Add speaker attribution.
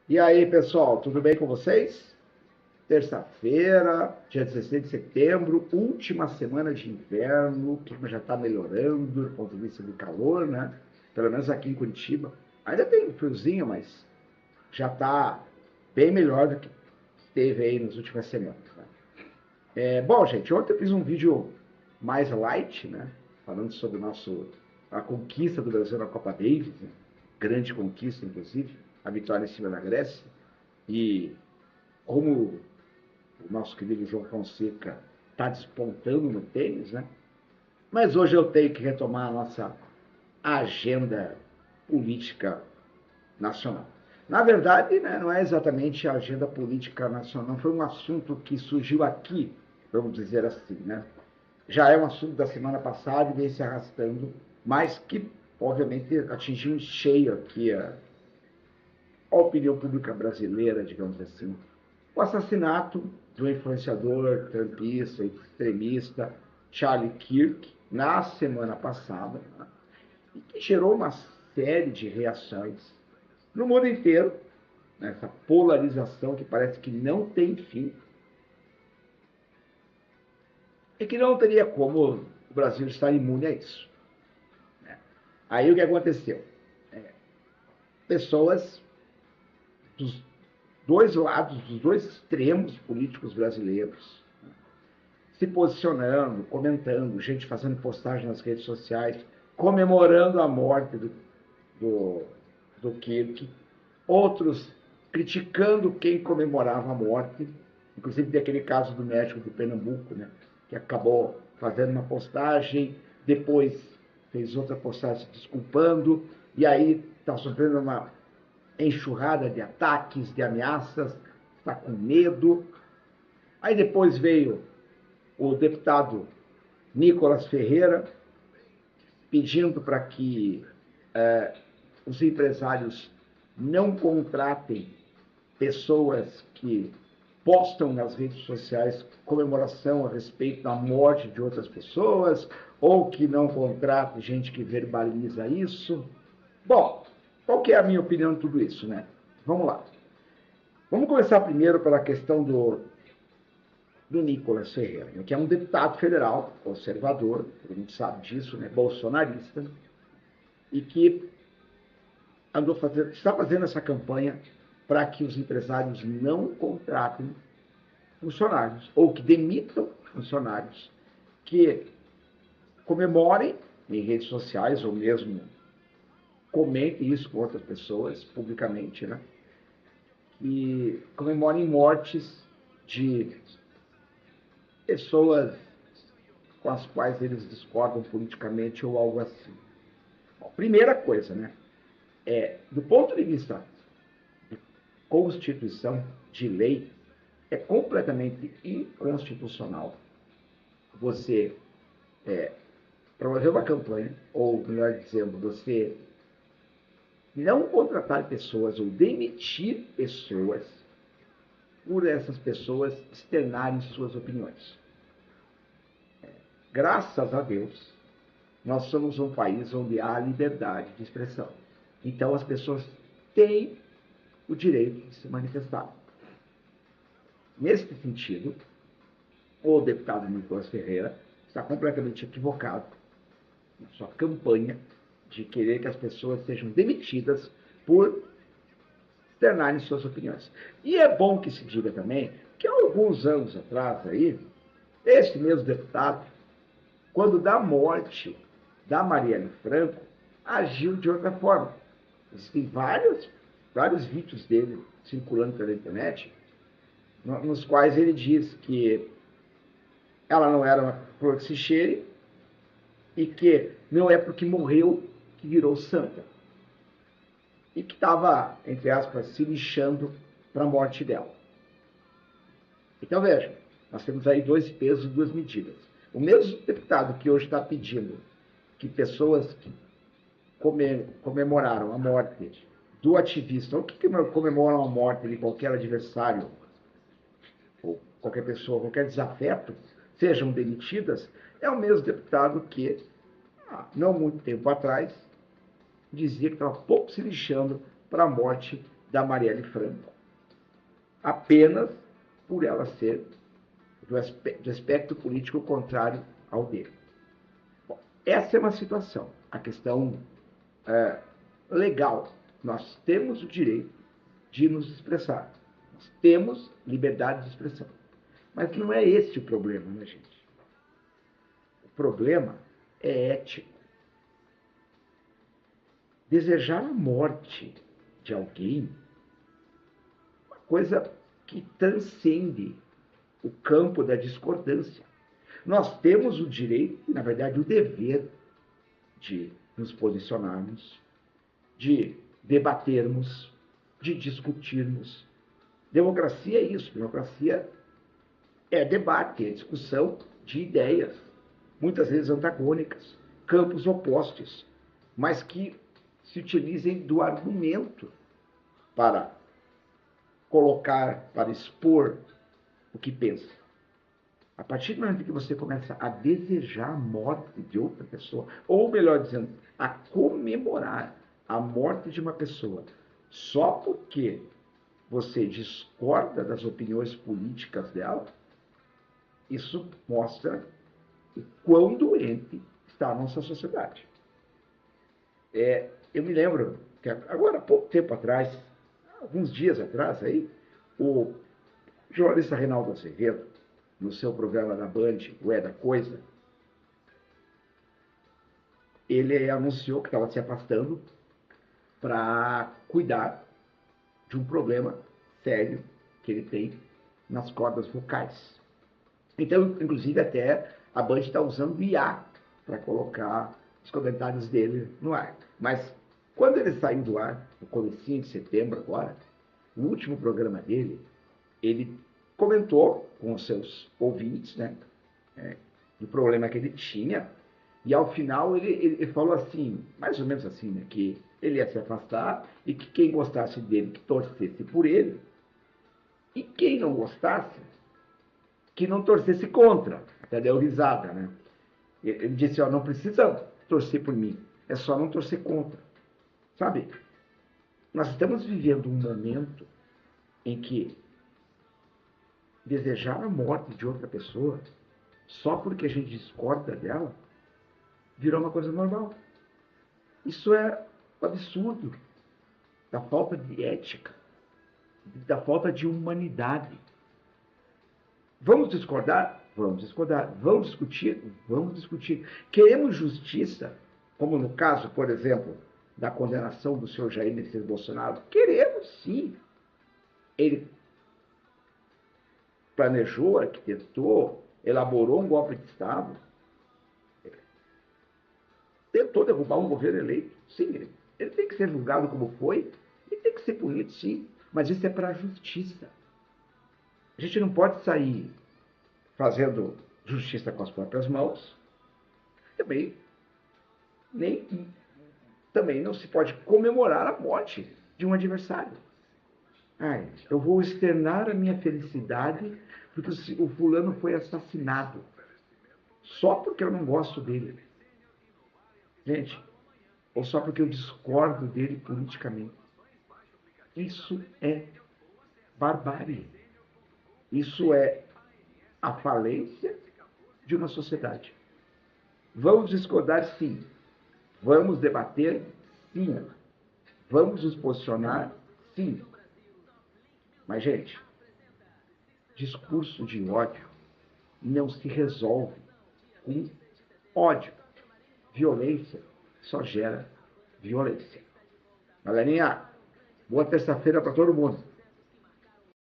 Speaker 1: E aí, pessoal, tudo bem com vocês? Terça-feira, dia 16 de setembro, última semana de inverno, o clima já está melhorando do ponto de vista do calor, né? Pelo menos aqui em Curitiba. Ainda tem um friozinho, mas já está bem melhor do que teve aí nas últimas semanas, né? Bom, gente, ontem eu fiz um vídeo mais light, né? Falando sobre a conquista do Brasil na Copa Davis, né? Grande conquista, inclusive, a vitória em cima da Grécia. E como o nosso querido João Fonseca está despontando no tênis, né? Mas hoje eu tenho que retomar a nossa agenda política nacional. Na verdade, né, não é exatamente a agenda política nacional, foi um assunto que surgiu aqui, vamos dizer assim, né? Já é um assunto da semana passada e vem se arrastando, mas que, obviamente, atingiu em cheio aqui a opinião pública brasileira, digamos assim. O assassinato do influenciador trampista, extremista Charlie Kirk, na semana passada, né, e que gerou uma série de reações no mundo inteiro, nessa polarização que parece que não tem fim, e que não teria como o Brasil estar imune a isso. Né? Aí o que aconteceu? Pessoas dos dois lados, dos dois extremos políticos brasileiros, se posicionando, comentando, gente fazendo postagem nas redes sociais, comemorando a morte do, do Kirk, outros criticando quem comemorava a morte, inclusive daquele caso do médico do Pernambuco, né, que acabou fazendo uma postagem, depois fez outra postagem se desculpando, e aí está sofrendo uma enxurrada de ataques, de ameaças, está com medo. Aí depois veio o deputado Nicolas Ferreira pedindo para que os empresários não contratem pessoas que postam nas redes sociais comemoração a respeito da morte de outras pessoas, ou que não contrate gente que verbaliza isso. Bom, qual que é a minha opinião de tudo isso, né? Vamos lá. Vamos começar primeiro pela questão do Nicolas Ferreira, né, que é um deputado federal, conservador, todo mundo sabe disso, né, bolsonarista, e que está fazendo essa campanha para que os empresários não contratem funcionários, ou que demitam funcionários, que comemorem em redes sociais, ou mesmo comentem isso com outras pessoas, publicamente, né? Que comemorem mortes de pessoas com as quais eles discordam politicamente ou algo assim. Bom, primeira coisa, né? Do ponto de vista de Constituição, de lei, é completamente inconstitucional você promover uma campanha, ou melhor dizendo, você não contratar pessoas ou demitir pessoas por essas pessoas externarem suas opiniões. Graças a Deus, nós somos um país onde há liberdade de expressão. Então as pessoas têm o direito de se manifestar. Nesse sentido, o deputado Nicolas Ferreira está completamente equivocado na sua campanha de querer que as pessoas sejam demitidas por externarem suas opiniões. E é bom que se diga também que há alguns anos atrás aí, esse mesmo deputado, quando da morte da Marielle Franco, agiu de outra forma. Existem vários vídeos dele circulando pela internet, nos quais ele diz que ela não era uma flor que se cheire e que não é porque morreu que virou santa. E que estava, entre aspas, se lixando para a morte dela. Então vejam, nós temos aí dois pesos e duas medidas. O mesmo deputado que hoje está pedindo que pessoas que comemoraram a morte do ativista, ou que comemoram a morte de qualquer adversário, ou qualquer pessoa, qualquer desafeto, sejam demitidas, é o mesmo deputado que, não muito tempo atrás, dizia que estava pouco se lixando para a morte da Marielle Franco, apenas por ela ser do aspecto político contrário ao dele. Bom, essa é uma situação. A questão legal. Nós temos o direito de nos expressar. Nós temos liberdade de expressão. Mas não é esse o problema, né, gente? O problema é ético. Desejar a morte de alguém é uma coisa que transcende o campo da discordância. Nós temos o direito, e na verdade o dever, de nos posicionarmos, de debatermos, de discutirmos. Democracia é isso. Democracia é debate, é discussão de ideias, muitas vezes antagônicas, campos opostos, mas que se utilizem do argumento para colocar, para expor o que pensa. A partir do momento que você começa a desejar a morte de outra pessoa, ou melhor dizendo, a comemorar a morte de uma pessoa, só porque você discorda das opiniões políticas dela, isso mostra o quão doente está a nossa sociedade. Eu me lembro que agora, há pouco tempo atrás, alguns dias atrás, aí, o jornalista Reinaldo Azevedo, no seu programa da Band, o É da Coisa, ele anunciou que estava se afastando para cuidar de um problema sério que ele tem nas cordas vocais. Então, inclusive, até a Band está usando o IA para colocar os comentários dele no ar. Mas, quando ele saiu do ar, no comecinho de setembro agora, no último programa dele, ele comentou com os seus ouvintes, né, do problema que ele tinha, e ao final ele falou assim, mais ou menos assim, né, que ele ia se afastar e que quem gostasse dele, que torcesse por ele, e quem não gostasse, que não torcesse contra. Até deu risada, né? Ele disse, ó, não precisa torcer por mim, é só não torcer contra. Sabe, nós estamos vivendo um momento em que desejar a morte de outra pessoa, só porque a gente discorda dela, virou uma coisa normal. Isso é um absurdo da falta de ética, da falta de humanidade. Vamos discordar? Vamos discordar. Vamos discutir? Vamos discutir. Queremos justiça, como no caso, por exemplo, da condenação do senhor Jair Messias Bolsonaro? Queremos, sim. Ele planejou, arquitetou, elaborou um golpe de Estado, tentou derrubar um governo eleito. Sim, ele tem que ser julgado como foi, e tem que ser punido, sim, mas isso é para a justiça. A gente não pode sair fazendo justiça com as próprias mãos, também não se pode comemorar a morte de um adversário. Ai, eu vou externar a minha felicidade porque o fulano foi assassinado, só porque eu não gosto dele. Gente, ou só porque eu discordo dele politicamente. Isso é barbárie. Isso é a falência de uma sociedade. Vamos discordar, sim. Vamos debater, sim. Vamos nos posicionar, sim. Mas, gente, discurso de ódio não se resolve com ódio. Violência só gera violência. Galerinha, boa terça-feira para todo mundo.